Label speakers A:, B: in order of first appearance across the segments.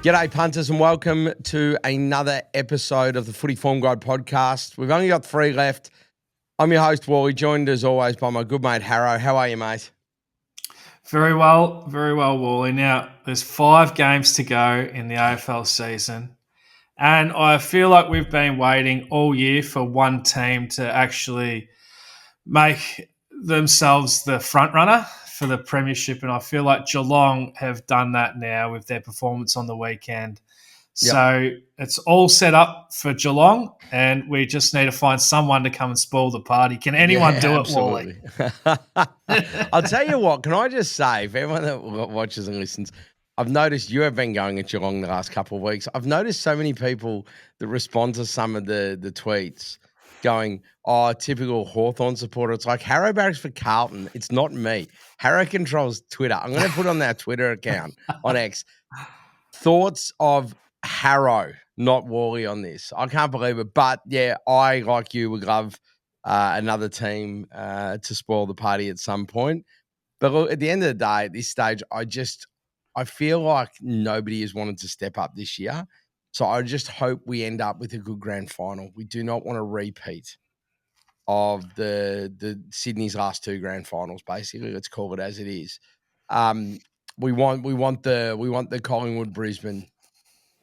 A: G'day, punters, and welcome to another episode of the Footy Form Guide podcast. We've only got 3 left. I'm your host, Walley, joined as always by my good mate, Harro. How are you, mate?
B: Very well, Walley. Now, there's 5 games to go in the AFL season, and I feel like we've been waiting all year for one team to actually make themselves the front runner for the premiership, and I feel like Geelong have done that now with their performance on the weekend.
A: Yep.
B: So it's all set up for Geelong, and we just need to find someone to come and spoil the party. Can anyone do it, Walley?
A: I'll tell you what, can I just say, for everyone that watches and listens, I've noticed you have been going at Geelong the last couple of weeks. I've noticed so many people that respond to some of the tweets going, oh, typical Hawthorn supporter. It's like Harro barracks for Carlton. It's not me. Harro controls Twitter. I'm going to put on our Twitter account on X. Thoughts of Harro, not Walley, on this. I can't believe it. But, yeah, I, like you, would love another team to spoil the party at some point. But look, at the end of the day, at this stage, I feel like nobody has wanted to step up this year. So I just hope we end up with a good grand final. We do not want a repeat of the Sydney's last 2 grand finals, basically. Let's call it as it is. We want the Collingwood Brisbane.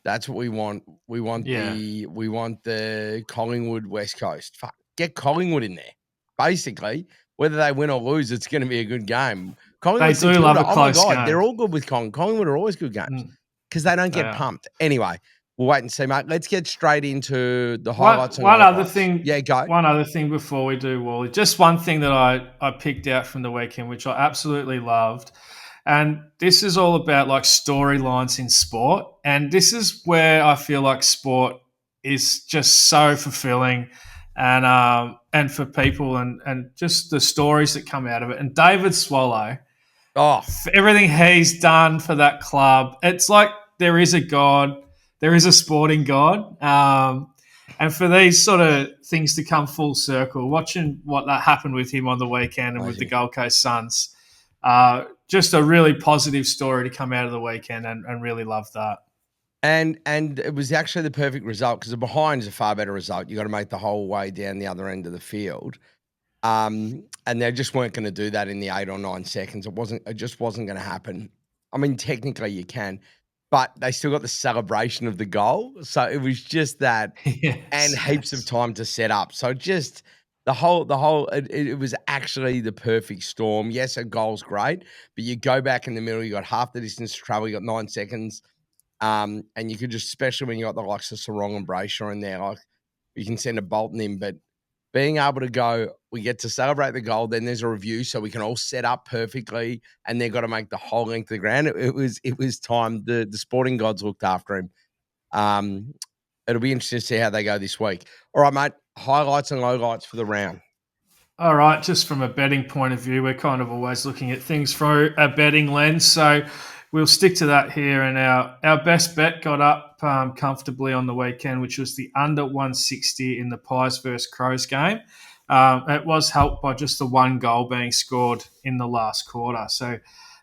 A: That's what we want. We want the Collingwood West Coast. Fuck, get Collingwood in there. Basically, whether they win or lose, it's going to be a good game.
B: They do love a close game.
A: They're all good with Collingwood. Collingwood are always good games because they don't get pumped. Anyway, we'll wait and see, mate. Let's get straight into the highlights.
B: One other thing.
A: Yeah, go.
B: One other thing before we do, Wally. Just one thing that I picked out from the weekend, which I absolutely loved. And this is all about like storylines in sport. And this is where I feel like sport is just so fulfilling and for people and just the stories that come out of it. And David Swallow, for everything he's done for that club, it's like there is a God, there is a sporting God. And for these sort of things to come full circle, watching what that happened with him on the weekend and with the Gold Coast Suns, just a really positive story to come out of the weekend and really love that.
A: And it was actually the perfect result because the behind is a far better result. You got to make the whole way down the other end of the field. And they just weren't going to do that in the 8 or 9 seconds. It just wasn't going to happen. I mean, technically you can, but they still got the celebration of the goal. So it was just that and heaps of time to set up. So just the whole it was actually the perfect storm. Yes, a goal's great, but you go back in the middle, you got half the distance to travel, you got 9 seconds. And you could just, especially when you got the likes of Sarong and Brayshaw in there, like you can send a Bolton in, but being able to go, we get to celebrate the goal, then there's a review so we can all set up perfectly, and they've got to make the whole length of the ground. It was time. The sporting gods looked after him. It'll be interesting to see how they go this week. All right, mate, highlights and lowlights for the round.
B: All right, just from a betting point of view, we're kind of always looking at things through a betting lens, so we'll stick to that here. And our best bet got up comfortably on the weekend, which was the under 160 in the Pies versus Crows game. It was helped by just the 1 goal being scored in the last quarter. So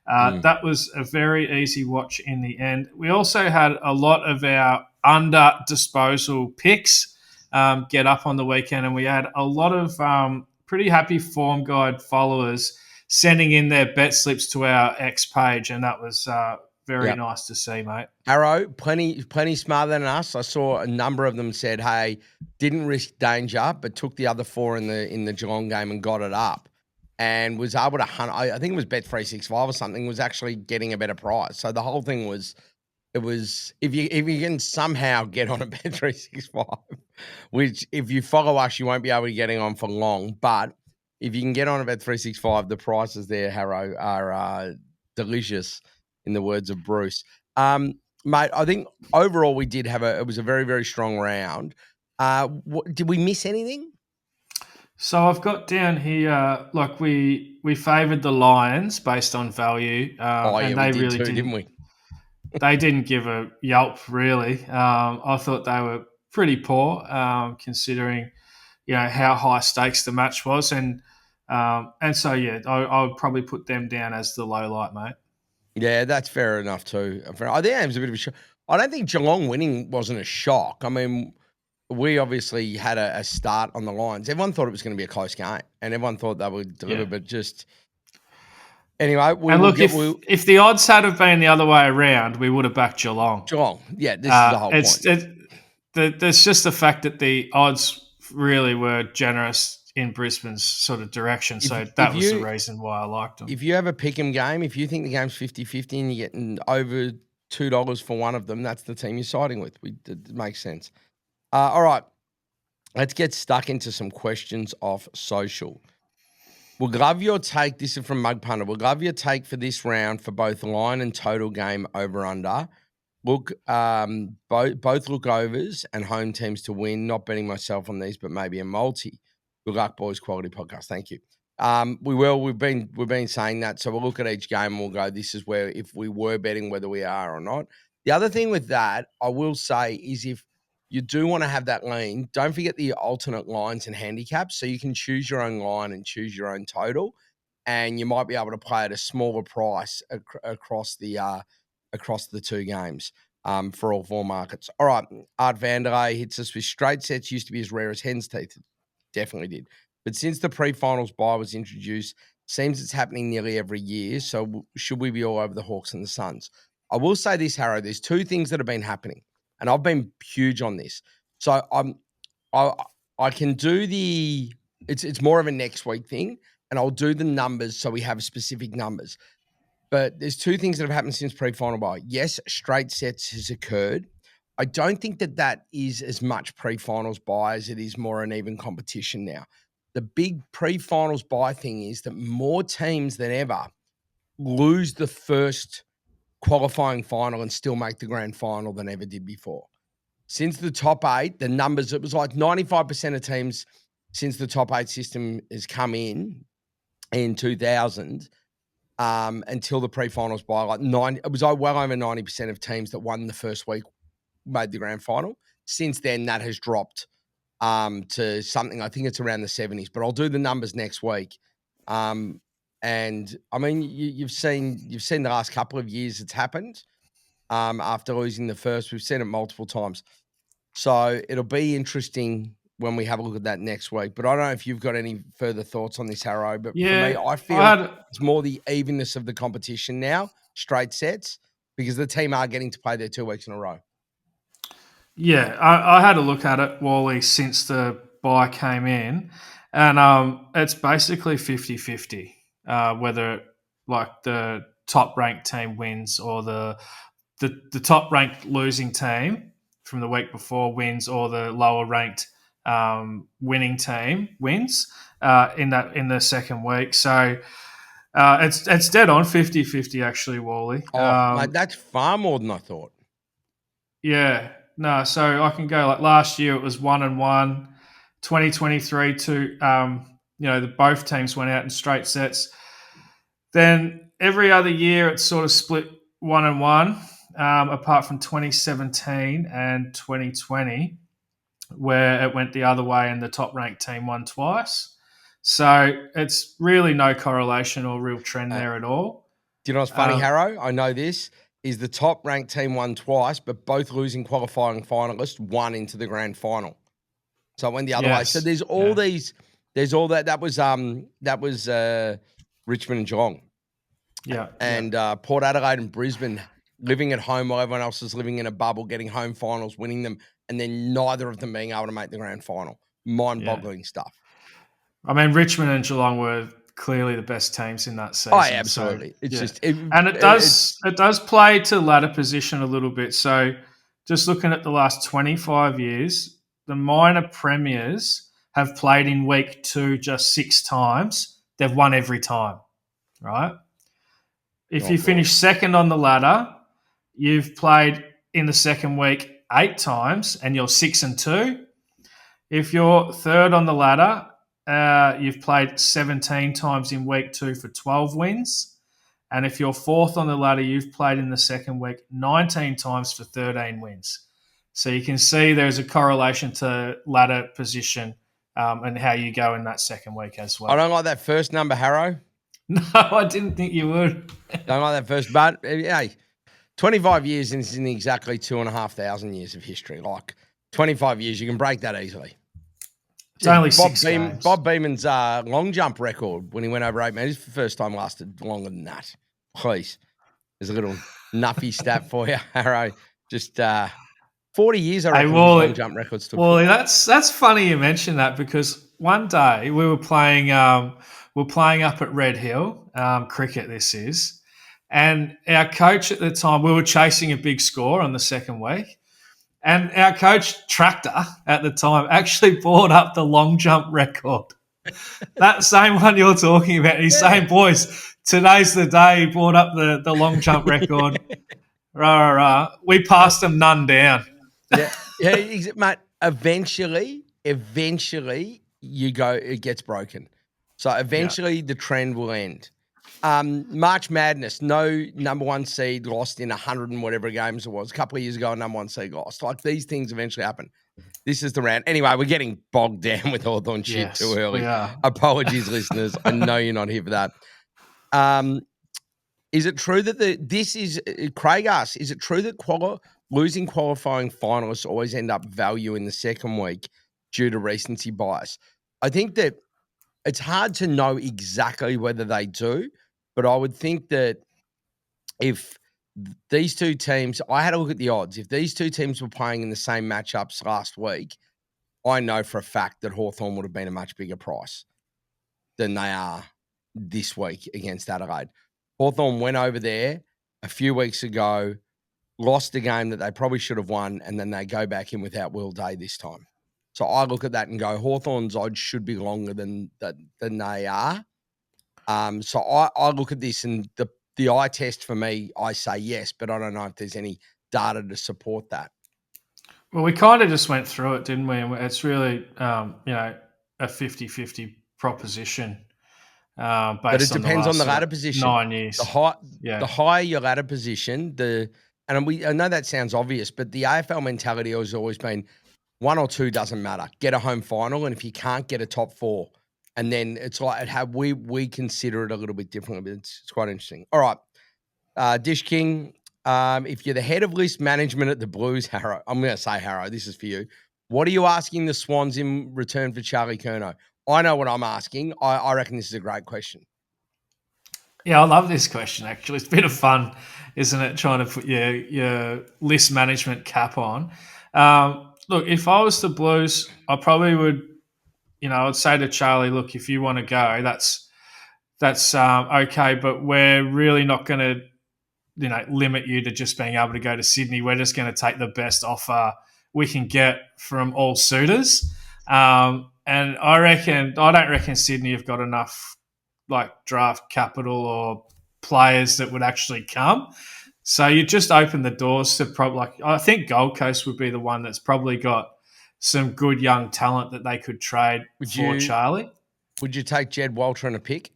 B: that was a very easy watch in the end. We also had a lot of our under disposal picks get up on the weekend, and we had a lot of pretty happy Form Guide followers sending in their bet slips to our X page, and that was very nice to see, mate.
A: Harro, plenty smarter than us. I saw a number of them said, hey, didn't risk danger, but took the other 4 in the Geelong game and got it up and was able to hunt. I think it was Bet365 or something, was actually getting a better price. So the whole thing was, it was, if you can somehow get on a Bet365, which if you follow us, you won't be able to get on for long, but if you can get on a Bet365, the prices there, Harro, are delicious, in the words of Bruce. Mate, I think overall we did have it was a very, very strong round. Did we miss anything?
B: So I've got down here, like we favoured the Lions based on value.
A: And they really did, didn't we?
B: They didn't give a yelp, really. I thought they were pretty poor, considering, how high stakes the match was. And so, I would probably put them down as the low light, mate.
A: Yeah, that's fair enough too. I think it was a bit of a shock. I don't think Geelong winning wasn't a shock. I mean, we obviously had a start on the lines. Everyone thought it was going to be a close game, and everyone thought they would deliver, but just anyway, we
B: and
A: will
B: look,
A: get
B: if the odds had have been the other way around, we would have backed Geelong.
A: Geelong. Yeah, this is the whole point.
B: There's just the fact that the odds really were generous in Brisbane's sort of direction. So that was the reason why I liked them.
A: If you have a pick'em game, if you think the game's 50-50 and you're getting over $2 for one of them, that's the team you're siding with. It makes sense. All right, let's get stuck into some questions off social. We'll love your take. This is from Mug Punter. We'll love your take for this round for both line and total game over under. Look, both look overs and home teams to win. Not betting myself on these, but maybe a multi. Good luck, boys. Quality podcast. Thank you. We will. We've been saying that. So we'll look at each game and we'll go, this is where if we were betting whether we are or not. The other thing with that, I will say, is if you do want to have that lean, don't forget the alternate lines and handicaps. So you can choose your own line and choose your own total, and you might be able to play at a smaller price across the two games for all four markets. All right, Art Vanderlei hits us with straight sets used to be as rare as hen's teeth. Definitely did. But since the pre-finals bye was introduced, seems it's happening nearly every year. So should we be all over the Hawks and the Suns? I will say this, Harro. There's two things that have been happening, and I've been huge on this. So I can do it's more of a next week thing, and I'll do the numbers so we have specific numbers. But there's two things that have happened since pre-final bye. Yes, straight sets has occurred. I don't think that is as much pre-finals bye as it is more an even competition now. The big pre-finals bye thing is that more teams than ever lose the first qualifying final and still make the grand final than ever did before. Since the top eight, the numbers, it was like 95% of teams since the top eight system has come in 2000 until the pre-finals bye, it was like well over 90% of teams that won the first week made the grand final. Since then, that has dropped to something, I think it's around the 70s, but I'll do the numbers next week. And I mean, you've seen the last couple of years it's happened after losing the first. We've seen it multiple times. So it'll be interesting when we have a look at that next week. But I don't know if you've got any further thoughts on this, Harro. But for me, I feel it's more the evenness of the competition now, straight sets, because the team are getting to play their 2 weeks in a row.
B: Yeah, I had a look at it, Walley, since the bye came in, and it's basically 50-50, whether like the top-ranked team wins or the top-ranked losing team from the week before wins, or the lower-ranked winning team wins in the second week. So it's dead on 50-50 actually, Walley.
A: Mate, that's far more than I thought.
B: Yeah. No, so I can go like last year it was 1-1, 2023 to both teams went out in straight sets. Then every other year it's sort of split 1-1, apart from 2017 and 2020, where it went the other way and the top ranked team won twice. So it's really no correlation or real trend there at all.
A: Do you know what's funny, Harro? I know this. Is the top-ranked team won twice, but both losing qualifying finalists won into the grand final. So it went the other way. So there's all these, there's all that. That was Richmond and Geelong.
B: Yeah.
A: And Port Adelaide and Brisbane living at home while everyone else is living in a bubble, getting home finals, winning them, and then neither of them being able to make the grand final. Mind-boggling stuff.
B: I mean, Richmond and Geelong were clearly the best teams in that season.
A: Oh, absolutely. So, it's just...
B: it does play to ladder position a little bit. So just looking at the last 25 years, the minor premiers have played in week 2 just 6 times. They've won every time, right? If you finish second on the ladder, you've played in the second week 8 times and you're 6-2. If you're third on the ladder, you've played 17 times in week 2 for 12 wins. And if you're fourth on the ladder, you've played in the second week 19 times for 13 wins. So you can see there's a correlation to ladder position and how you go in that second week as well.
A: I don't like that first number, Harro.
B: No, I didn't think you would.
A: Don't like that first, but hey, 25 years is in exactly 2,500 years of history. Like 25 years, you can break that easily.
B: It's only 6 games.
A: Bob Beeman's long jump record when he went over 8 metres for the first time lasted longer than that. Please. There's a little nuffy stat for you, Harro. Just 40 years, I reckon, his long jump record stood for.
B: Well, that's funny you mentioned that, because one day we were playing up at Red Hill, cricket this is, and our coach at the time, we were chasing a big score on the second week, and our coach, Tractor, at the time, actually brought up the long jump record. That same one you're talking about. He's saying, boys, today's the day. He brought up the long jump record. We passed them none down.
A: Yeah, mate. Eventually, it gets broken. So eventually the trend will end. March Madness, no number one seed lost in 100 and whatever games it was. A couple of years ago, a number one seed lost. Like, these things eventually happen. This is the round. Anyway, we're getting bogged down with Hawthorn shit too early. Apologies, listeners. I know you're not here for that. Is it true that Craig asks, is it true that losing qualifying finalists always end up value in the second week due to recency bias? I think that it's hard to know exactly whether they do, but I would think that if these two teams, I had a look at the odds. If these two teams were playing in the same matchups last week, I know for a fact that Hawthorn would have been a much bigger price than they are this week against Adelaide. Hawthorn went over there a few weeks ago, lost a game that they probably should have won, and then they go back in without Will Day this time. So I look at that and go, Hawthorn's odds should be longer than they are. So I look at this, and the eye test for me, I say yes, but I don't know if there's any data to support that.
B: Well, we kind of just went through it, didn't we? And it's really, a 50-50 proposition.
A: But it depends on the ladder position.
B: 9 years.
A: The higher your ladder position, I know that sounds obvious, but the AFL mentality has always been 1 or 2 doesn't matter. Get a home final, and if you can't get a top 4, and then it's like we consider it a little bit differently, but it's quite interesting. All right, Dish King, if you're the head of list management at the Blues, Harro, I'm going to say Harro, this is for you. What are you asking the Swans in return for Charlie Curnow? I know what I'm asking. I reckon this is a great question.
B: Yeah, I love this question, actually. It's a bit of fun, isn't it, trying to put your list management cap on. Look, if I was the Blues, I probably would, I'd say to Charlie, look, if you want to go, that's okay, but we're really not going to, limit you to just being able to go to Sydney. We're just going to take the best offer we can get from all suitors. And I don't reckon Sydney have got enough draft capital or players that would actually come. So you just open the doors to I think Gold Coast would be the one that's probably got some good young talent that they could trade for Charlie.
A: Would you take Jed Walter in a pick?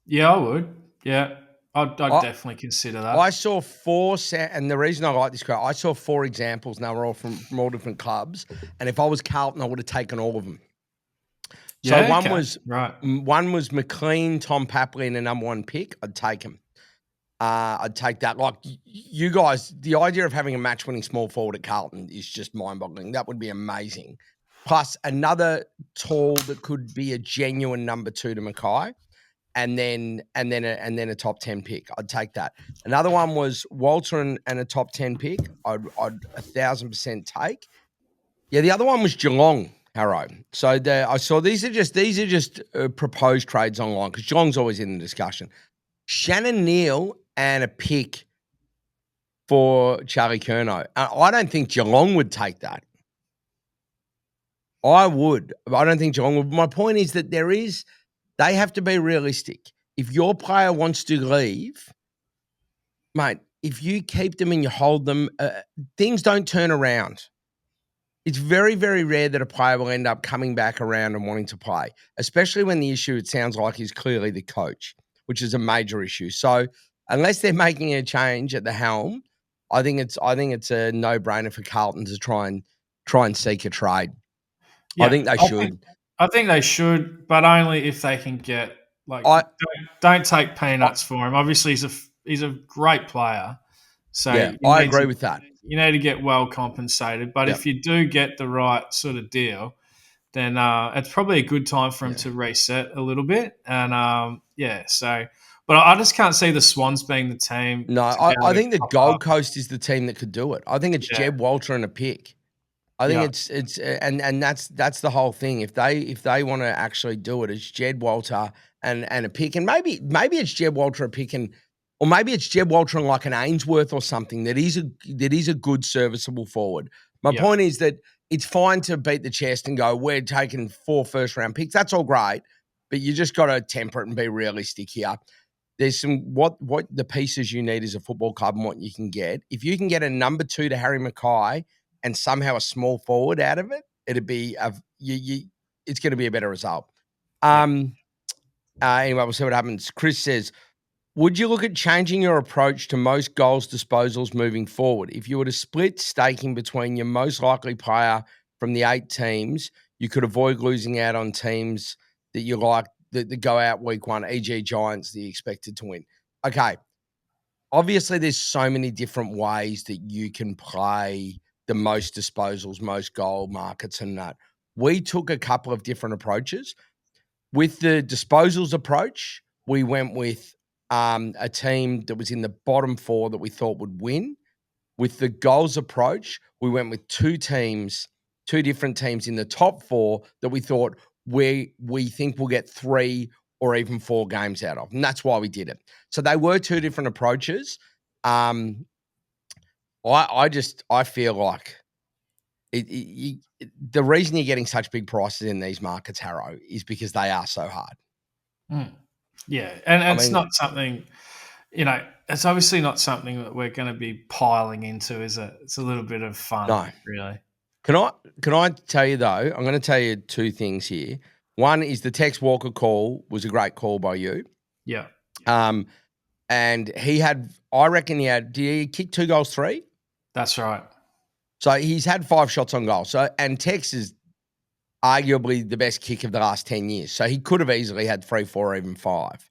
B: Yeah, I would. Yeah, I'd definitely consider that.
A: I saw 4, and the reason I like this quote, I saw 4 examples, and they were all from all different clubs. And if I was Carlton, I would have taken all of them. So one was McLean, Tom Papley, and a number 1 pick. I'd take him. I'd take that. Like, you guys, the idea of having a match-winning small forward at Carlton is just mind-boggling. That would be amazing. Plus another tall that could be a genuine number 2 to Mackay. And then a top 10 pick. I'd take that. Another one was Walter and a top 10 pick. I'd 1,000% take. Yeah, the other one was Geelong, Harro. So I saw these are just proposed trades online, because Geelong's always in the discussion. Shannon Neal and a pick for Charlie Curnow. I don't think Geelong would take that. I would. I don't think Geelong would. My point is that they have to be realistic. If your player wants to leave, mate, if you keep them and you hold them, things don't turn around. It's very, very rare that a player will end up coming back around and wanting to play, especially when the issue, it sounds like, is clearly the coach, which is a major issue. So unless they're making a change at the helm, I think it's a no-brainer for Carlton to try and seek a trade. Yeah, I think they should.
B: I think they should, but only if they can get don't take peanuts for him. Obviously, he's a great player, So
A: Yeah,
B: you
A: I
B: need
A: agree
B: to
A: with that.
B: you need to get well compensated. But
A: Yep.
B: if you do get the right sort of deal, then it's probably a good time for him
A: Yeah.
B: to reset a little bit. And so. But I just can't see the Swans being the team
A: No,
B: to be able
A: I
B: to
A: think the
B: cop
A: Gold
B: up.
A: Coast is the team that could do it. I think it's
B: Yeah,
A: Jeb Walter and a pick. I think
B: yeah,
A: it's and that's the whole thing. If they want to actually do it, it's Jed Walter and a pick, and maybe it's Jed Walter a pick, or maybe it's Jed Walter and like an Ainsworth or something that is a good serviceable forward. My
B: yeah,
A: point is that it's fine to beat the chest and go, we're taking 4 first-round picks. That's all great, but you just got to temper it and be realistic here. There's some what the pieces you need as a football club and what you can get. If you can get a number 2 to Harry Mackay and somehow a small forward out of it, it'd be it's going to be a better result.
B: yeah.
A: Anyway, we'll see what happens. Chris says, would you look at changing your approach to most goals disposals moving forward? If you were to split staking between your most likely player from the 8 teams, you could avoid losing out on teams that you like that go out week 1, e.g. Giants that you expected to win. Okay. Obviously, there's so many different ways that you can play the most disposals, most goal markets and that. We took a couple of different approaches. With the disposals approach, we went with a team that was in the bottom 4 that we thought would win. With the goals approach, we went with 2 different teams in the top 4 that we thought we think we'll get 3 or even 4 games out of. And that's why we did it. So they were 2 different approaches. I feel like the reason you're getting such big prices in these markets, Harro, is because they are so hard.
B: Yeah, and
A: I
B: it's
A: mean,
B: not something, it's obviously not something that we're going to be piling into, is it? It's a little bit of fun,
A: no.
B: really.
A: Can I tell you though? I'm going to tell you 2 things here. One is the Tex Walker call was a great call by you.
B: Yeah.
A: And he had, I reckon did he kick 2 goals, 3?
B: That's right.
A: So he's had 5 shots on goal. So, and Tex is arguably the best kick of the last 10 years. So he could have easily had 3, 4, or even 5.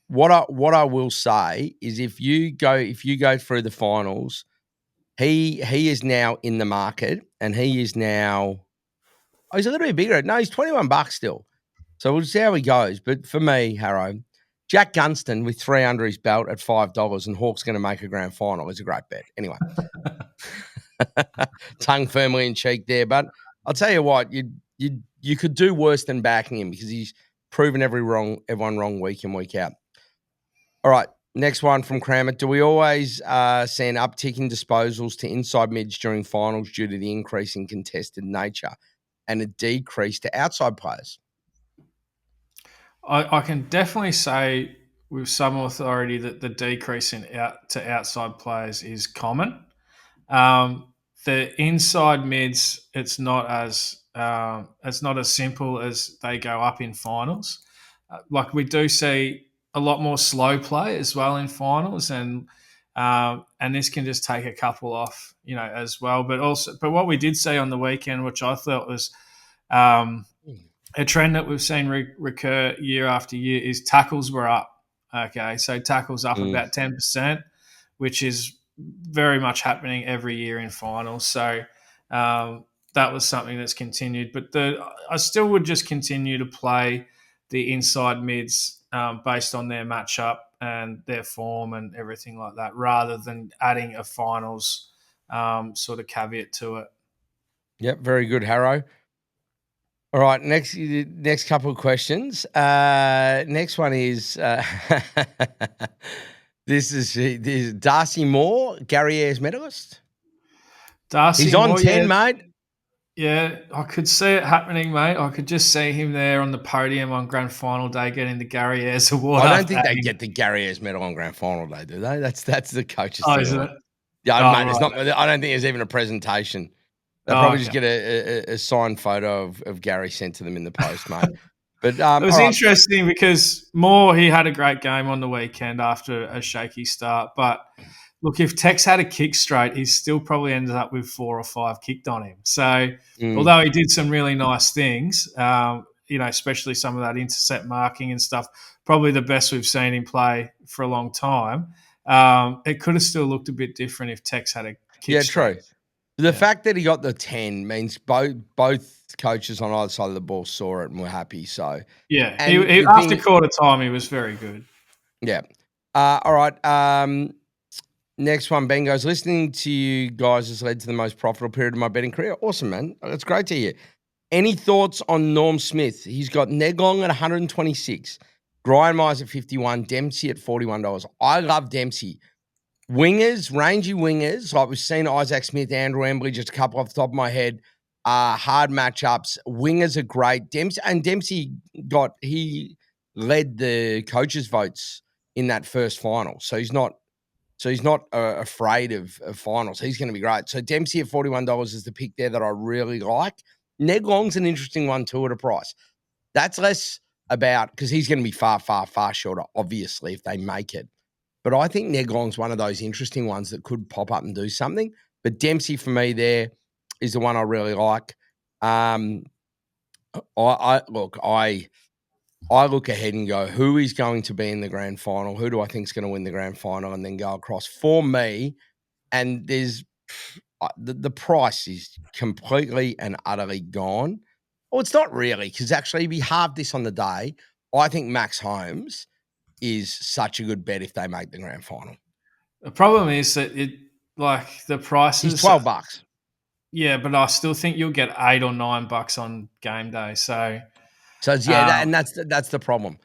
A: What I will say is if you go through the finals, he is now in the market and he is now, he's a little bit bigger. No, he's $21 still. So we'll see how he goes. But for me, Harro, Jack Gunston with 3 under his belt at $5 and Hawke's going to make a grand final is a great bet. Anyway, tongue firmly in cheek there. But I'll tell you what, you could do worse than backing him because he's proven everyone wrong week in, week out. All right, next one from Crammer. Do we always see an uptick in disposals to inside mids during finals due to the increase in contested nature and a decrease to outside players?
B: I can definitely say with some authority that the decrease in outside players is common. The inside mids, it's not as simple as they go up in finals. Like we do see a lot more slow play as well in finals, and this can just take a couple off, as well. But what we did see on the weekend, which I thought was a trend that we've seen recur year after year, is tackles were up. Okay, so tackles up about 10%, which is very much happening every year in finals. So that was something that's continued. But I still would just continue to play the inside mids based on their matchup and their form and everything like that, rather than adding a finals sort of caveat to it.
A: Yep, very good, Harro. All right, next couple of questions. Next one is this is Darcy Moore, Gary Ayres medalist.
B: Darcy
A: He's on
B: Moore,
A: 10, mate.
B: Yeah, I could see it happening, mate. I could just see him there on the podium on grand final day getting the Gary Ayres award.
A: I don't think they get the Gary Ayres medal on grand final day, do they? That's the coach's thing.
B: Isn't it?
A: Yeah,
B: Oh,
A: mate.
B: right.
A: It's not. I don't think there's even a presentation. They'll probably just get a signed photo of Gary sent to them in the post, mate. But
B: it was interesting because Moore, he had a great game on the weekend after a shaky start. But look, if Tex had a kick straight, he still probably ended up with 4 or 5 kicked on him. So although he did some really nice things, especially some of that intercept marking and stuff, probably the best we've seen him play for a long time. It could have still looked a bit different if Tex had a kick
A: Yeah,
B: streak.
A: true. The fact that he got the 10 means both coaches on either side of the ball saw it and were happy. So,
B: Yeah,
A: and
B: he
A: the
B: after
A: thing,
B: quarter time, he was very good.
A: yeah. All right. Next one, Ben goes, listening to you guys has led to the most profitable period of my betting career. Awesome, man. That's great to hear. Any thoughts on Norm Smith? He's got Neglong at 126, Brian Myers at 51, Dempsey at $41. I love Dempsey. Wingers, rangy wingers, like we've seen Isaac Smith, Andrew Embley, just a couple off the top of my head, hard matchups. Wingers are great. Dempsey he led the coaches' votes in that first final. So he's not afraid of finals. He's going to be great. So Dempsey at $41 is the pick there that I really like. Ned Long's an interesting one too at a price. That's less about because he's going to be far, far, far shorter, obviously, if they make it. But I think Ned Long's one of those interesting ones that could pop up and do something. But Dempsey for me there is the one I really like. I look ahead and go, who is going to be in the grand final? Who do I think is going to win the grand final? And then go across for me. And there's the price is completely and utterly gone. Well, it's not really because actually we halved this on the day. I think Max Holmes is such a good bet if they make the grand final.
B: The problem is that the prices.
A: He's $12.
B: Yeah, but I still think you'll get $8 or $9 on game day. So
A: that's the problem.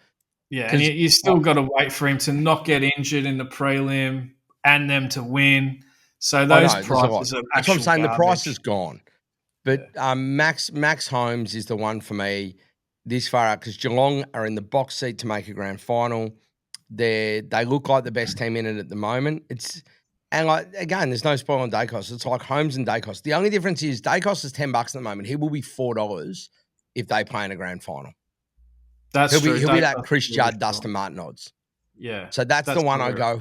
B: Yeah, and you still got to wait for him to not get injured in the prelim and them to win. So those prices are
A: that's what I'm saying.
B: Garbage.
A: The price is gone. But Max Holmes is the one for me this far out because Geelong are in the box seat to make a grand final. They look like the best team in it at the moment. Again, there's no spoil on Dacos. It's like Holmes and Dacos. The only difference is Dacos is $10 at the moment. He will be $4 if they play in a grand final.
B: He'll
A: be that Chris Judd, Dustin Martin odds.
B: Yeah.
A: So that's the one I go,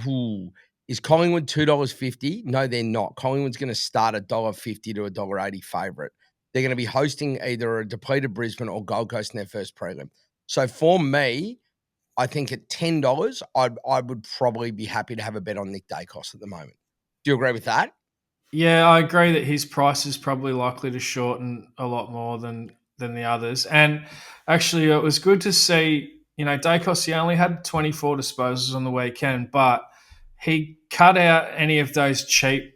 A: is Collingwood $2.50? No, they're not. Collingwood's going to start at $1.50 to $1.80 favourite. They're going to be hosting either a depleted Brisbane or Gold Coast in their first prelim. So for me, I think at $10, I would probably be happy to have a bet on Nick Dacos at the moment. Do you agree with that?
B: Yeah, I agree that his price is probably likely to shorten a lot more than the others. And actually, it was good to see, Dacos, he only had 24 disposals on the weekend, but he cut out any of those cheap.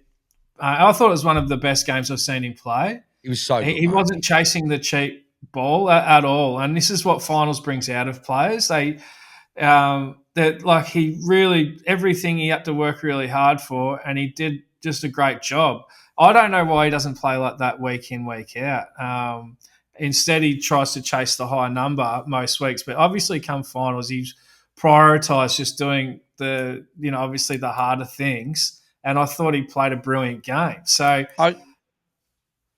B: I thought it was one of the best games I've seen him play.
A: He was so good.
B: He wasn't chasing the cheap ball at all. And this is what finals brings out of players. He really, everything he had to work really hard for, and he did just a great job. I don't know why he doesn't play like that week in, week out. Instead, he tries to chase the high number most weeks. But obviously, come finals, he's prioritised just doing obviously the harder things. And I thought he played a brilliant game. So,
A: I'm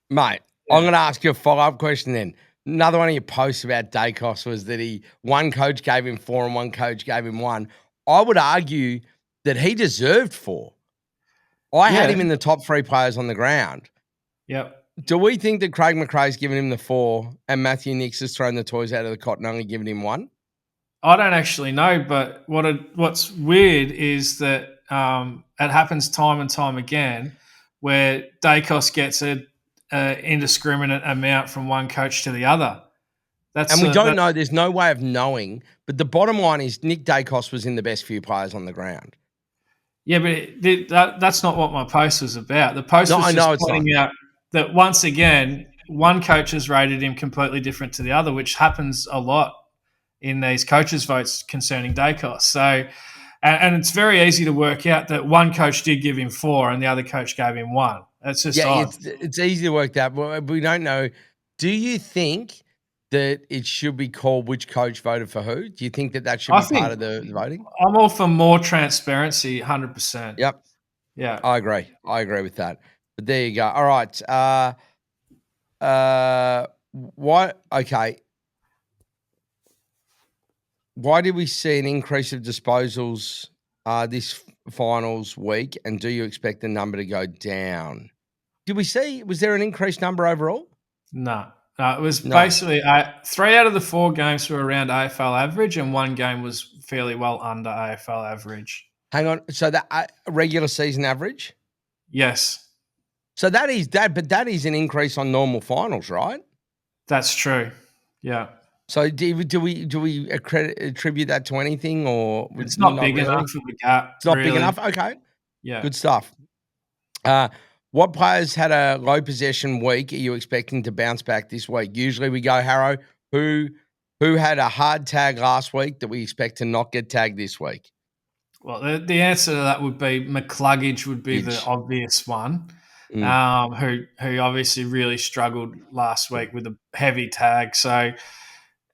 A: going to ask you a follow-up question then. Another one of your posts about Dacos was that one coach gave him 4 and one coach gave him 1. I would argue that he deserved 4. I had him in the top 3 players on the ground.
B: Yep.
A: Do we think that Craig McRae's given him the 4 and Matthew Nix has thrown the toys out of the cot and only given him 1?
B: I don't actually know, but what's weird is that it happens time and time again where Dacos gets an indiscriminate amount from one coach to the other.
A: We don't know. There's no way of knowing. But the bottom line is Nick Dacos was in the best few players on the ground.
B: Yeah, but that's not what my post was about. The post was just pointing out that once again, one coach has rated him completely different to the other, which happens a lot in these coaches' votes concerning Dacos. So, and it's very easy to work out that one coach did give him 4 and the other coach gave him 1. It's just odd.
A: It's easy to work that, but we don't know. Do you think that it should be called which coach voted for who? Do you think that should be part of the voting?
B: I'm all for more transparency, 100%.
A: Yep.
B: Yeah.
A: I agree with that. But there you go. All right. Why did we see an increase of disposals this finals week, and do you expect the number to go down? Was there an increased number overall?
B: No. It was basically 3 out of the 4 games were around AFL average and 1 game was fairly well under AFL average.
A: Hang on. So that regular season average?
B: Yes.
A: So that is that, but that is an increase on normal finals, right?
B: That's true. Yeah.
A: So do we attribute that to anything, or
B: It's not big
A: really?
B: enough for the gap,
A: It's not big
B: really.
A: enough. Okay,
B: Yeah.
A: good stuff. What players had a low possession week are you expecting to bounce back this week? Usually we go, Harro, who had a hard tag last week that we expect to not get tagged this week?
B: Well, the answer to that would be McCluggage would be the
A: Gidge.
B: obvious one, who obviously really struggled last week with a heavy tag. So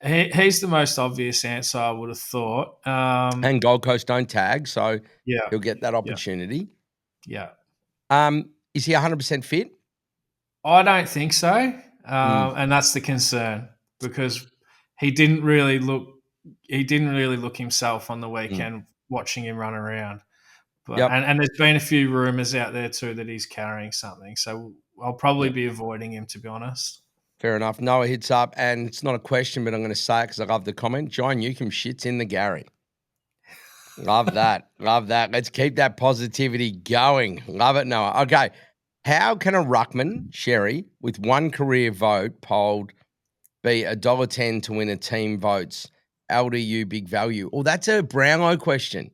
B: he's the most obvious answer, I would have thought.
A: And Gold Coast don't tag, so
B: Yeah.
A: he'll get that
B: Yeah.
A: opportunity.
B: Yeah.
A: Is he 100% fit?
B: I don't think so. And that's the concern because he didn't really look himself on the weekend watching him run around. But and there's been a few rumours out there too that he's carrying something. So I'll probably be avoiding him, to be honest.
A: Fair enough. Noah hits up, and it's not a question, but I'm going to say it because I love the comment. John Newcomb shits in the Gary. Love that. Love that. Let's keep that positivity going. Love it, Noah. Okay. How can a ruckman, Sherry, with one career vote polled be $1.10 to win a team votes? LDU big value. Oh, that's a Brownlow question.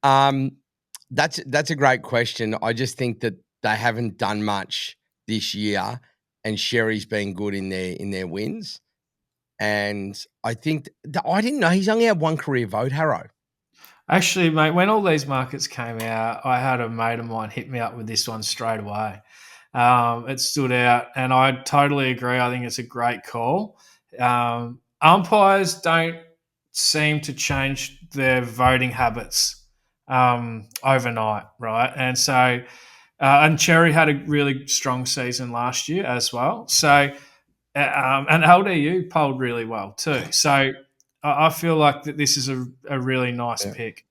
A: That's a great question. I just think that they haven't done much this year, and Sherry's been good in their wins. And I think I didn't know he's only had one career vote, Harro.
B: Actually, mate, when all these markets came out, I had a mate of mine hit me up with this one straight away. It stood out, and I totally agree. I think it's a great call. Umpires don't seem to change their voting habits overnight, right? And so, and Cherry had a really strong season last year as well. So, and LDU polled really well too. So, I feel like that this is a really nice pick.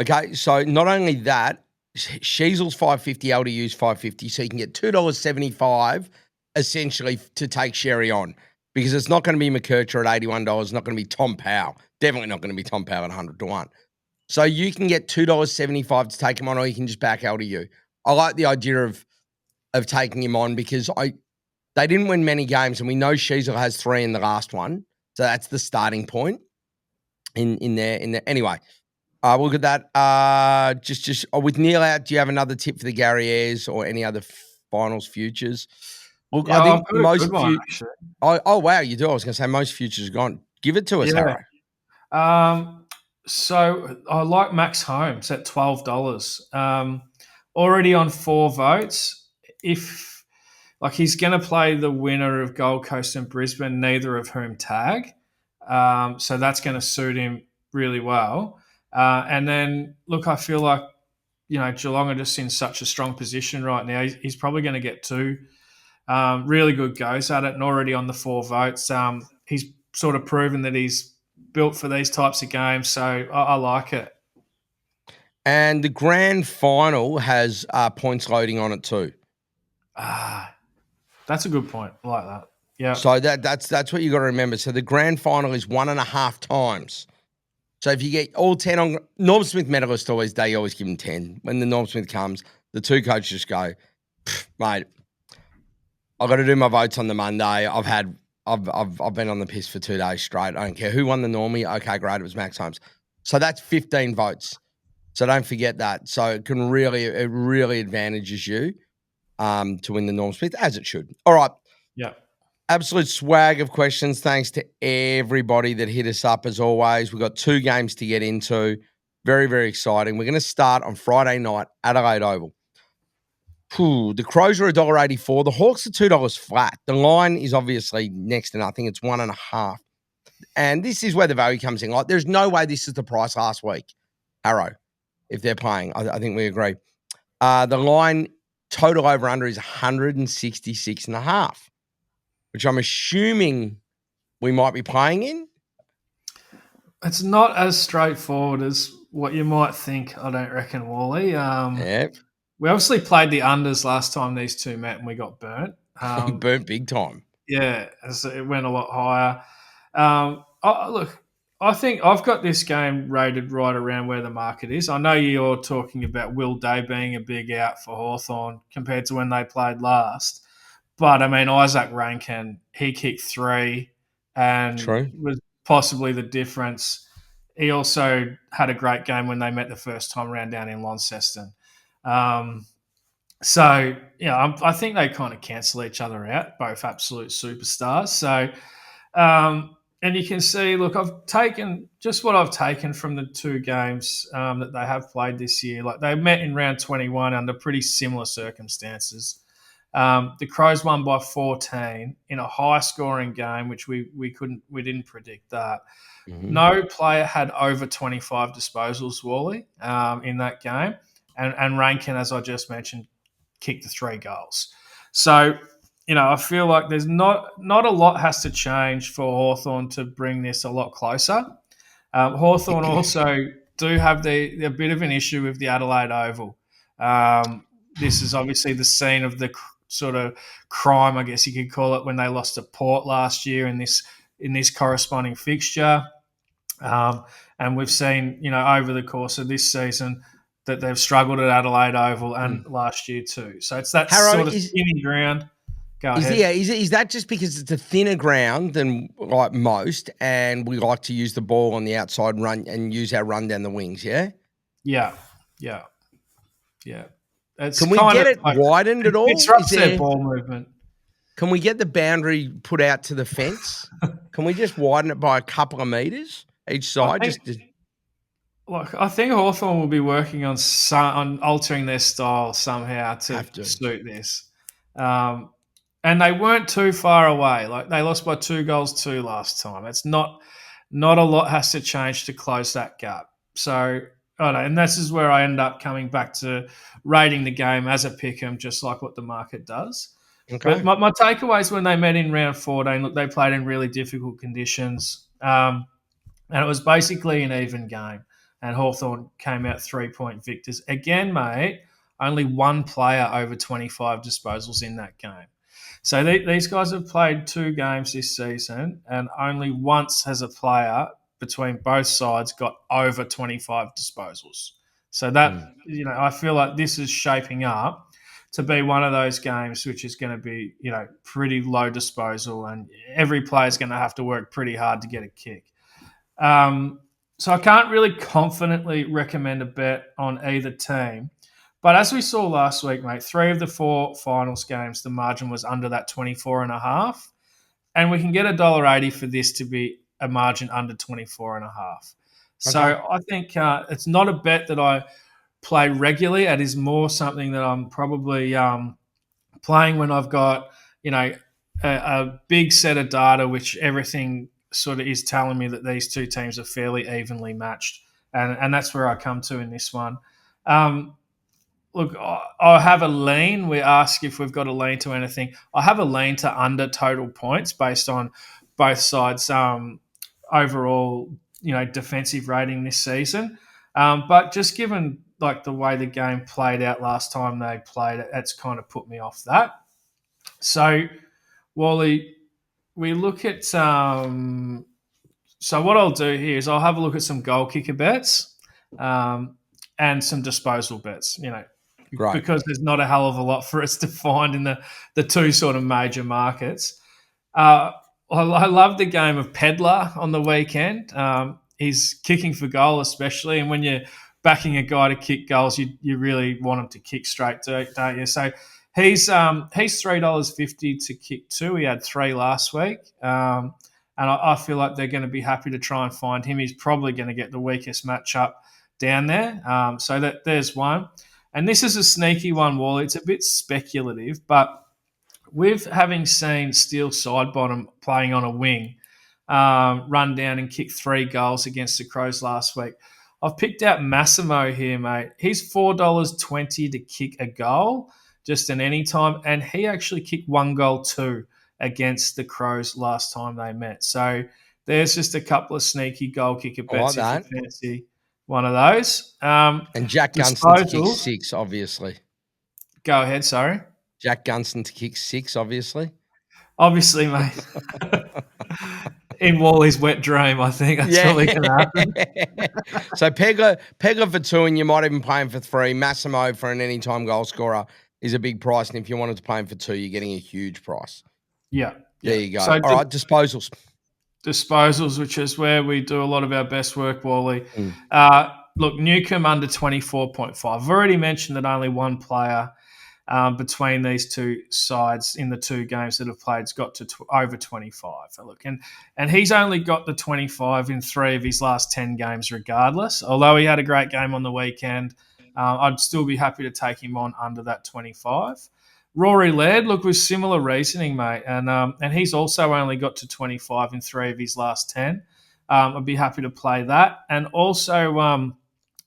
A: Okay, so not only that, Sheasel's $5.50, LDU's $5.50, so you can get $2.75 essentially to take Sherry on, because it's not going to be McKercher at $81. It's not going to be Tom Powell. Definitely not going to be Tom Powell at 100 to 1. So you can get $2.75 to take him on, or you can just back LDU. I like the idea of taking him on because they didn't win many games, and we know Sheasel has 3 in the last one, so that's the starting point in there. Anyway. We'll look at that. Just with Neil out, do you have another tip for the Gary Ayres or any other finals futures? Look,
B: Yeah,
A: I think
B: most actually.
A: Oh, wow, you do. I was going to say most futures are gone. Give it to us, Harro.
B: So I like Max Holmes at $12. Already on 4 votes. If he's going to play the winner of Gold Coast and Brisbane, neither of whom tag, so that's going to suit him really well. And then, look, I feel like, Geelong are just in such a strong position right now. He's probably going to get 2 really good goes at it, and already on the 4 votes. He's sort of proven that he's built for these types of games, so I like it.
A: And the grand final has points loading on it too.
B: That's a good point. I like that. Yeah.
A: So that's what you got to remember. So the grand final is 1.5 times. So if you get all 10 on Norm Smith medalist, they always give him 10. When the Norm Smith comes, the 2 coaches just go, mate, I've got to do my votes on the Monday. I've been on the piss for 2 days straight. I don't care who won the Normie. Okay, great. It was Max Holmes. So that's 15 votes. So don't forget that. So it really advantages you to win the Norm Smith, as it should. All right.
B: Yeah.
A: Absolute swag of questions. Thanks to everybody that hit us up as always. We've got 2 games to get into. Very, very exciting. We're going to start on Friday night, Adelaide Oval. The Crows are $1.84. The Hawks are $2 flat. The line is obviously next to nothing. It's 1.5. And this is where the value comes in. Like, there's no way this is the price last week, Harro, if they're playing. I think we agree. The line total over under is 166.5. which I'm assuming we might be playing in.
B: It's not as straightforward as what you might think, I don't reckon, Wally. We obviously played the unders last time these 2 met and we got burnt.
A: Burnt big time.
B: Yeah, it went a lot higher. Look, I think I've got this game rated right around where the market is. I know you're talking about Will Day being a big out for Hawthorn compared to when they played last. But, I mean, Isaac Rankin, he kicked 3 and
A: True.
B: was possibly the difference. He also had a great game when they met the first time around down in Launceston. So, I think they kind of cancel each other out, both absolute superstars. So, and you can see, look, I've taken just what I've taken from the 2 games that they have played this year. Like, they met in round 21 under pretty similar circumstances. The Crows won by 14 in a high-scoring game, which we didn't predict that. Mm-hmm. No player had over 25 disposals, Walley, in that game, and Rankin, as I just mentioned, kicked the 3 goals. So, I feel like there's not a lot has to change for Hawthorn to bring this a lot closer. Hawthorn also do have a bit of an issue with the Adelaide Oval. This is obviously the scene of the sort of crime, I guess you could call it, when they lost to Port last year in this corresponding fixture. And we've seen, over the course of this season that they've struggled at Adelaide Oval and last year too. So it's that
A: Harro,
B: sort of skinny ground. Go ahead.
A: Is that just because it's a thinner ground than like most, and we like to use the ball on the outside run and use our run down the wings? Yeah.
B: It's
A: Can we get it widened at all?
B: It disrupts their ball movement.
A: Can we get the boundary put out to the fence? Can we just widen it by a couple of meters each side?
B: Look, I think Hawthorn will be working on altering their style somehow to suit this. And they weren't too far away. Like, they lost by 2-2 last time. It's not a lot has to change to close that gap. So, I don't know, and this is where I end up coming back to rating the game as a pick'em, just like what the market does. Okay. But my takeaways when they met in round 14, look, they played in really difficult conditions. And it was basically an even game. And Hawthorn came out 3-point victors. Again, mate, only 1 player over 25 disposals in that game. So these guys have played 2 games this season, and only once has a player between both sides got over 25 disposals. So that, I feel like this is shaping up to be one of those games which is going to be, pretty low disposal, and every player is going to have to work pretty hard to get a kick. So I can't really confidently recommend a bet on either team. But as we saw last week, mate, 3 of the 4 finals games, the margin was under that 24.5. And we can get $1.80 for this to be a margin under 24.5. So I think it's not a bet that I play regularly. It is more something that I'm probably playing when I've got, a big set of data, which everything sort of is telling me that these 2 teams are fairly evenly matched. And that's where I come to in this one. Look, I have a lean. We ask if we've got a lean to anything. I have a lean to under total points based on both sides' overall, defensive rating this season. But just given like the way the game played out last time they played it, it's kind of put me off that. So, Wally, we look at so what I'll do here is I'll have a look at some goal kicker bets and some disposal bets, right, because there's not a hell of a lot for us to find in the 2 sort of major markets. I love the game of Pedlar on the weekend. He's kicking for goal especially, and when you're backing a guy to kick goals, you really want him to kick straight, don't you? So he's $3.50 to kick 2. He had 3 last week. And I feel like they're going to be happy to try and find him. He's probably going to get the weakest matchup down there. So there's one. And this is a sneaky one, Wally. It's a bit speculative, but with having seen Steele Sidebottom playing on a wing, run down and kick 3 goals against the Crows last week, I've picked out Massimo here, mate. He's $4.20 to kick a goal, just in any time, and he actually kicked 1 goal too against the Crows last time they met. So there's just a couple of sneaky goal kicker bets if you fancy one of those.
A: And Jack Gunston to kick 6, obviously.
B: Go ahead, sorry.
A: Jack Gunston to kick 6, obviously.
B: Obviously, mate. in Wally's wet dream, I think that's probably going to happen.
A: So Pegler for 2, and you might even play him for 3. Massimo for an anytime goal scorer is a big price, and if you wanted to play him for 2, you're getting a huge price.
B: Yeah.
A: There you go.
B: So
A: all right, disposals.
B: Disposals, which is where we do a lot of our best work, Wally. Look, Newcombe under 24.5. I've already mentioned that only one player between these two sides in the 2 games that have played has got to over 25. Look, and he's only got the 25 in 3 of his last 10 games regardless. Although he had a great game on the weekend, I'd still be happy to take him on under that 25. Rory Laird, look, with similar reasoning, mate, and he's also only got to 25 in 3 of his last 10. I'd be happy to play that. And also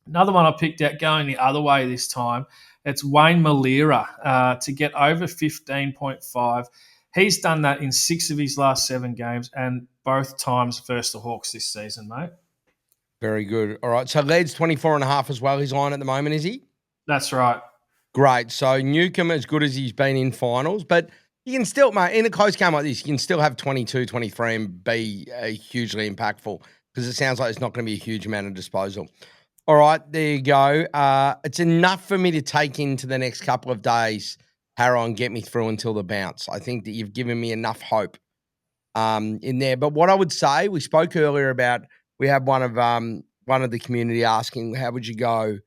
B: another one I picked out going the other way this time, it's Wayne Malira to get over 15.5. He's done that in 6 of his last 7 games and both times versus the Hawks this season, mate.
A: Very good. All right, so Laird's 24.5 as well. He's on at the moment, is he?
B: That's right.
A: Great. So Newcombe, as good as he's been in finals, but you can still, mate, in a close game like this, you can still have 22, 23 and be hugely impactful because it sounds like it's not going to be a huge amount of disposal. All right, there you go. It's enough for me to take into the next couple of days, Harro, and get me through until the bounce. I think that you've given me enough hope in there. But what I would say, we spoke earlier about, we had one of the community asking, how would you go,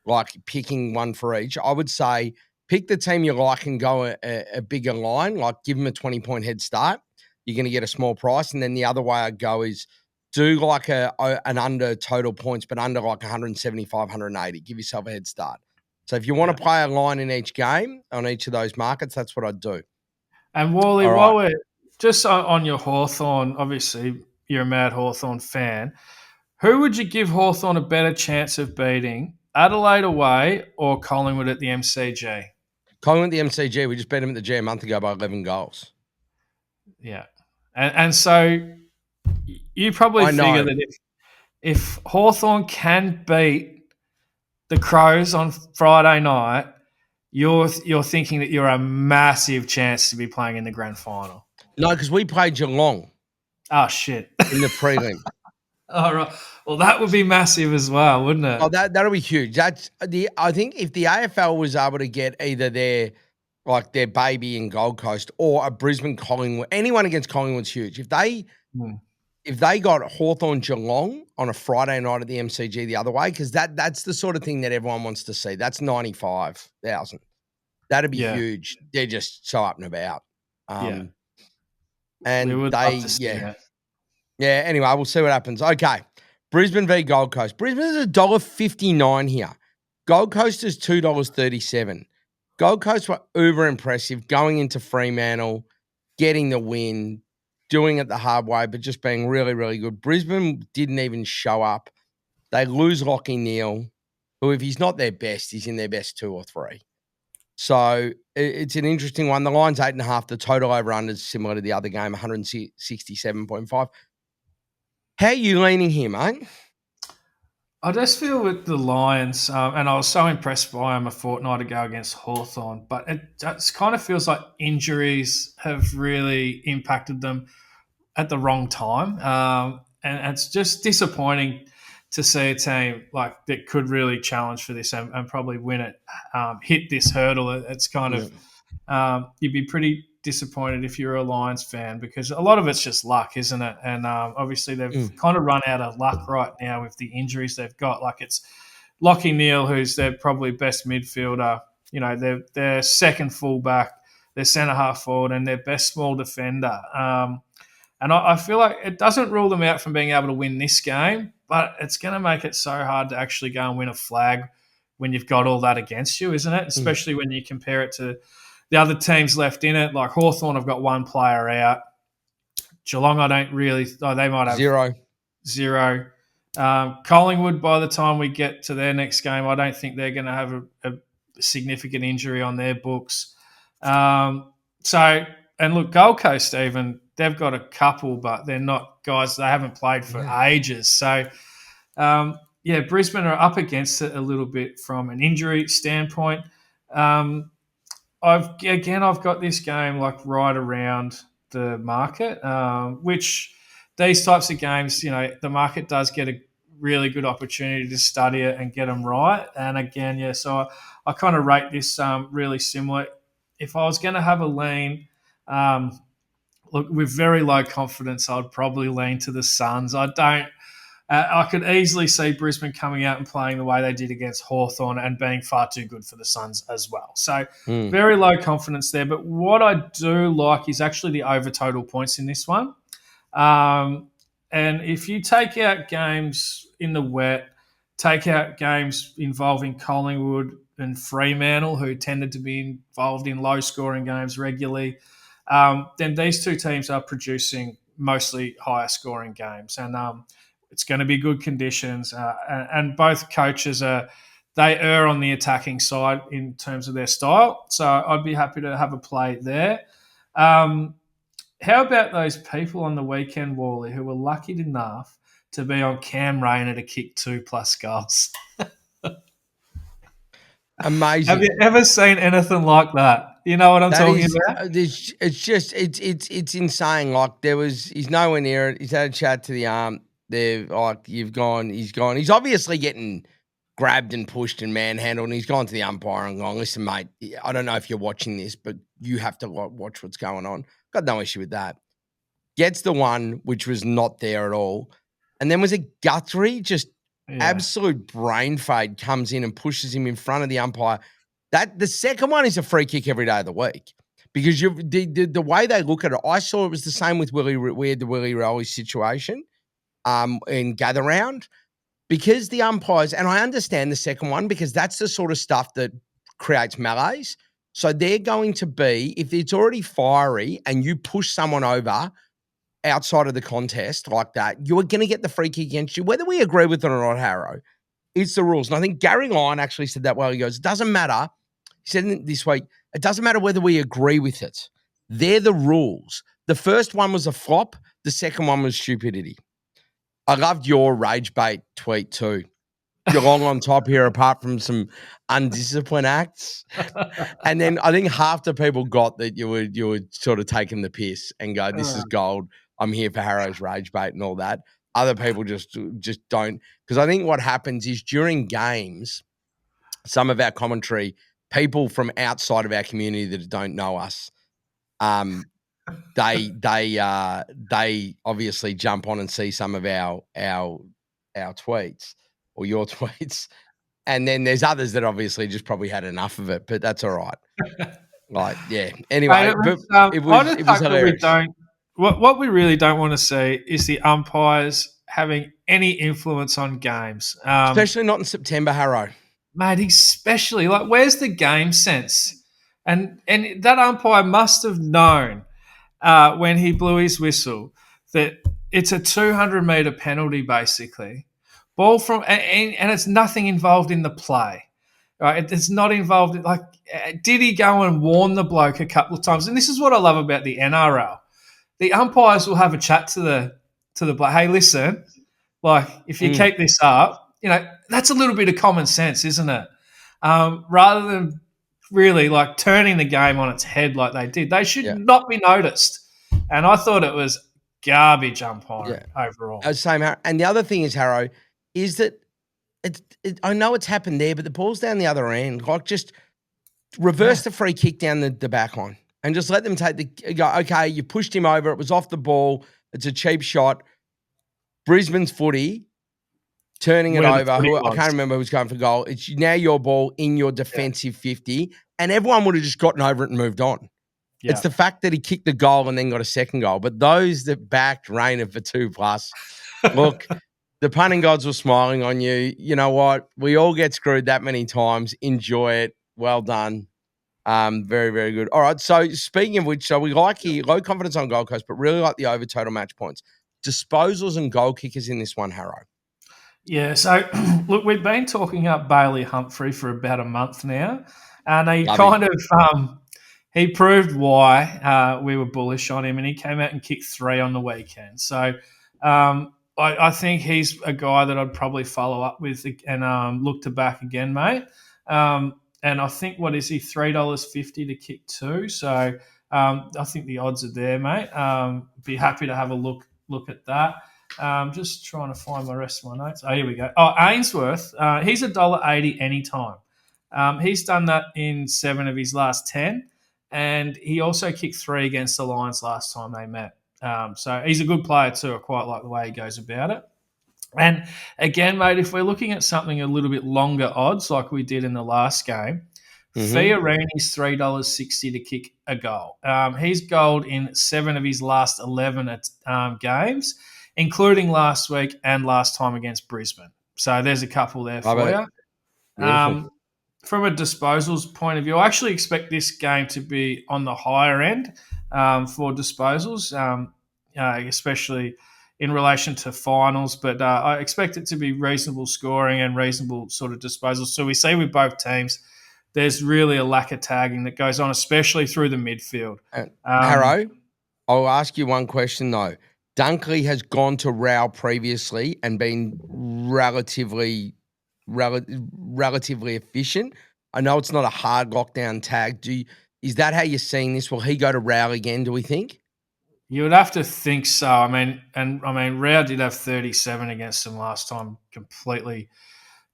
A: like picking one for each? I would say pick the team you like and go a bigger line, like give them a 20-point head start. You're going to get a small price. And then the other way I'd go is do like an under total points, but under like 175, 180. Give yourself a head start. So if you want to play a line in each game on each of those markets, that's what I'd do.
B: And Wally, while we're just on your Hawthorn, obviously you're a mad Hawthorn fan. Who would you give Hawthorn a better chance of beating? Adelaide away or Collingwood at the MCG?
A: Collingwood at the MCG. We just beat them at the G a month ago by 11 goals.
B: Yeah. And so you probably figure that if Hawthorn can beat the Crows on Friday night, you're thinking that you're a massive chance to be playing in the grand final.
A: No, because we played Geelong.
B: Oh, shit.
A: In the prelim.
B: All right. Well, that would be massive as well, wouldn't it?
A: Oh, that'll be huge. I think if the AFL was able to get either their baby in Gold Coast or a Brisbane Collingwood, anyone against Collingwood's huge. If they got Hawthorn Geelong on a Friday night at the MCG the other way, because that's the sort of thing that everyone wants to see. That's 95,000. That'd be huge. They're just so up and about. And
B: we would love to see that.
A: Yeah, anyway, we'll see what happens. Okay, Brisbane v Gold Coast. Brisbane is $1.59 here. Gold Coast is $2.37. Gold Coast were uber impressive going into Fremantle, getting the win, doing it the hard way, but just being really, really good. Brisbane didn't even show up. They lose Lachie Neale, who if he's not their best, he's in their best 2 or 3. So it's an interesting one. The line's 8.5. The total over-under is similar to the other game, 167.5. How are you leaning here, mate?
B: I just feel with the Lions, and I was so impressed by them a fortnight ago against Hawthorn, but it kind of feels like injuries have really impacted them at the wrong time. And it's just disappointing to see a team like that could really challenge for this and probably win it, hit this hurdle. It's kind of you'd be pretty disappointed if you're a Lions fan because a lot of it's just luck, isn't it? And obviously they've kind of run out of luck right now with the injuries they've got. Like it's Lachie Neale, who's their probably best midfielder, you know, their second fullback, their centre half forward, and their best small defender. And I feel like it doesn't rule them out from being able to win this game, but it's going to make it so hard to actually go and win a flag when you've got all that against you, isn't it? Especially when you compare it to the other teams left in it. Like Hawthorn have got one player out. Geelong, I don't really – they might have zero. Collingwood, by the time we get to their next game, I don't think they're going to have a significant injury on their books. And look, Gold Coast even, they've got a couple, but they're not guys, they haven't played for ages. So, Brisbane are up against it a little bit from an injury standpoint. I've got this game like right around the market, which these types of games, the market does get a really good opportunity to study it and get them right. And again, so I kind of rate this really similar. If I was going to have a lean, look, with very low confidence, I'd probably lean to the Suns. I could easily see Brisbane coming out and playing the way they did against Hawthorn and being far too good for the Suns as well. So very low confidence there. But what I do like is actually the over total points in this one. And if you take out games in the wet, take out games involving Collingwood and Fremantle, who tended to be involved in low-scoring games regularly, then these two teams are producing mostly higher-scoring games. And it's going to be good conditions. And both coaches they err on the attacking side in terms of their style. So I'd be happy to have a play there. How about those people on the weekend, Wally, who were lucky enough to be on Cam Rayner to kick 2+ goals?
A: Amazing.
B: Have you ever seen anything like that? You know what I'm talking about?
A: It's insane. Like he's nowhere near it. He's had a chat to the arm. They're like, he's gone. He's obviously getting grabbed and pushed and manhandled, and he's gone to the umpire and gone, listen, mate, I don't know if you're watching this, but you have to watch what's going on. Got no issue with that. Gets the one, which was not there at all. And then was it Guthrie? Just absolute brain fade comes in and pushes him in front of the umpire. The second one is a free kick every day of the week. Because the way they look at it, I saw it was the same with we had the Willie Rowley situation in gather round. Because the umpires, and I understand the second one, because that's the sort of stuff that creates melees. So they're going to be, if it's already fiery and you push someone over outside of the contest like that, you are going to get the free kick against you, whether we agree with it or not, Harro. It's the rules. And I think Gary Lyon actually said that well. He goes, it doesn't matter. He said this week, it doesn't matter whether we agree with it. They're the rules. The first one was a flop. The second one was stupidity. I loved your rage bait tweet too. You're long on top here, apart from some undisciplined acts. And then I think half the people got that you were sort of taking the piss and go, this is gold. I'm here for Harro's rage bait and all that. Other people just don't. Because I think what happens is during games, some of our commentary, people from outside of our community that don't know us, they obviously jump on and see some of our tweets or your tweets, and then there's others that obviously just probably had enough of it, but that's all right. Like, yeah. Anyway, it was hilarious.
B: What we really don't want to see is the umpires having any influence on games,
A: especially not in September, Harro.
B: Mate, especially like, where's the game sense? And that umpire must have known when he blew his whistle that it's a 200-meter penalty, basically. Ball from and it's nothing involved in the play, right? It's not involved. Like, did he go and warn the bloke a couple of times? And this is what I love about the NRL. The umpires will have a chat to the bloke. Hey, listen, like, if you keep this up, that's a little bit of common sense, isn't it? Rather than really like turning the game on its head like they did, they should not be noticed. And I thought it was garbage umpiring overall.
A: Same, Harro. And the other thing is, Harro, is that I know it's happened there, but the ball's down the other end. Like, just reverse the free kick down the back line and just let them go, okay, you pushed him over. It was off the ball. It's a cheap shot. Brisbane's footy, turning it over. I can't remember who's going for goal. It's now your ball in your defensive 50, and everyone would have just gotten over it and moved on. Yeah. It's the fact that he kicked the goal and then got a second goal. But those that backed Rayner for 2+, look, the punting gods were smiling on you. You know what? We all get screwed that many times. Enjoy it. Well done. Very, very good. All right. So speaking of which, so we like here, low confidence on Gold Coast, but really like the over total match points. Disposals and goal kickers in this one, Harro.
B: Yeah. So look, we've been talking up Bailey Humphrey for about a month now, and he proved why we were bullish on him, and he came out and kicked 3 on the weekend. So I think he's a guy that I'd probably follow up with and look to back again, mate. And I think, what is he, $3.50 to kick 2? So I think the odds are there, mate. Be happy to have a look look at that. Just trying to find my rest of my notes. Oh, here we go. Oh, Ainsworth, he's $1.80 anytime. He's done that in 7 of his last 10, and he also kicked 3 against the Lions last time they met. So he's a good player too. I quite like the way he goes about it. And again, mate, if we're looking at something a little bit longer odds like we did in the last game, Fiorene's $3.60 to kick a goal. He's goaled in 7 of his last 11 games, including last week and last time against Brisbane. So there's a couple there for you. From a disposals point of view, I actually expect this game to be on the higher end for disposals, especially in relation to finals. But I expect it to be reasonable scoring and reasonable sort of disposals. So we see with both teams, there's really a lack of tagging that goes on, especially through the midfield.
A: Harro, I'll ask you one question though. Dunkley has gone to Rao previously and been relatively efficient. I know it's not a hard lockdown tag. Is that how you're seeing this? Will he go to Rao again, do we think?
B: You would have to think so. I mean, Rao did have 37 against them last time, completely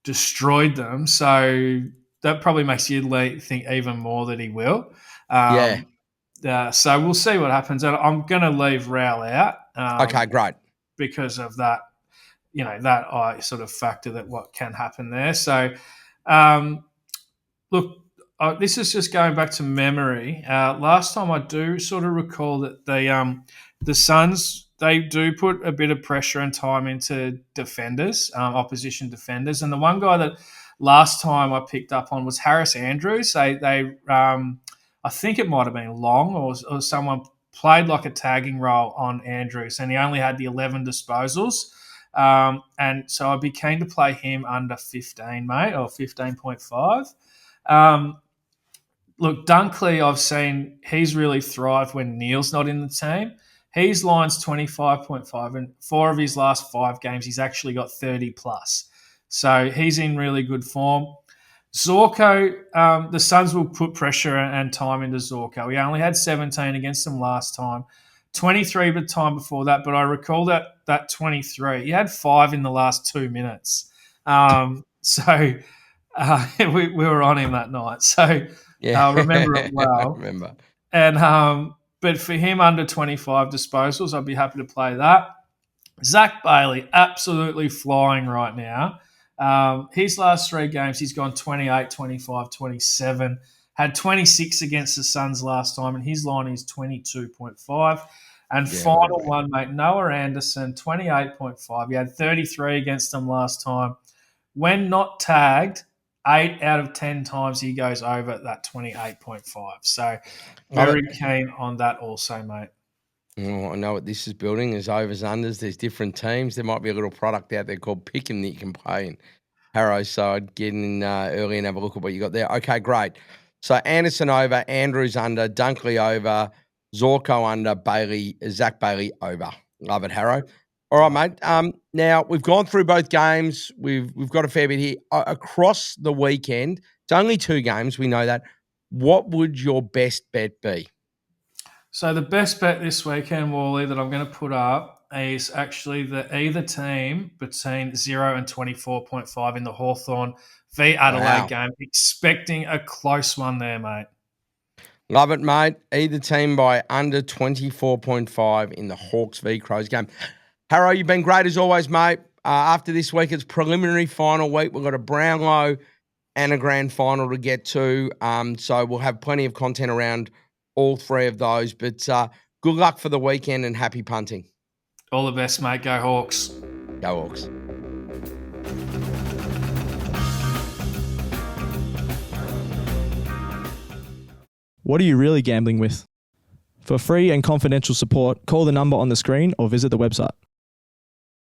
B: destroyed them. So that probably makes you think even more that he will. So we'll see what happens. I'm going to leave Rao out.
A: Okay, great.
B: Because of that, that I sort of factor that what can happen there. So, look, this is just going back to memory. Last time I do sort of recall that the Suns, they do put a bit of pressure and time into defenders, opposition defenders. And the one guy that last time I picked up on was Harris Andrews. They I think it might have been Long or someone played like a tagging role on Andrews, and he only had the 11 disposals. And so I'd be keen to play him under 15, mate, or 15.5. Look, Dunkley, I've seen he's really thrived when Neil's not in the team. He's lines 25.5, and 4 of his last 5 games, he's actually got 30 plus. So he's in really good form. Zorko, the Suns will put pressure and time into Zorko. He only had 17 against them last time, 23 the time before that, but I recall that 23. He had 5 in the last 2 minutes. So we were on him that night. So I remember it well. And but for him, under 25 disposals, I'd be happy to play that. Zach Bailey, absolutely flying right now. His last 3 games, he's gone 28, 25, 27. Had 26 against the Suns last time, and his line is 22.5. And final one, mate, Noah Anderson, 28.5. He had 33 against them last time. When not tagged, 8 out of 10 times he goes over that 28.5. So very keen on that also, mate.
A: I know what this is building. There's overs, unders. There's different teams. There might be a little product out there called Pick'em that you can play in. Harro, so I'd get in early and have a look at what you got there. Okay, great. So Anderson over, Andrews under, Dunkley over, Zorko under, Zach Bailey over. Love it, Harro. All right, mate. Now, we've gone through both games. We've got a fair bit here. Across the weekend, it's only 2 games, we know that. What would your best bet be?
B: So the best bet this weekend, Wally, that I'm going to put up is actually either team between 0 and 24.5 in the Hawthorn v Adelaide game. Expecting a close one there, mate.
A: Love it, mate. Either team by under 24.5 in the Hawks v Crows game. Harro, you've been great as always, mate. After this week, it's preliminary final week. We've got a Brownlow and a grand final to get to. So we'll have plenty of content around all 3 of those. But good luck for the weekend and happy punting.
B: All the best, mate. Go Hawks.
A: Go Hawks.
C: What are you really gambling with? For free and confidential support, call the number on the screen or visit the website.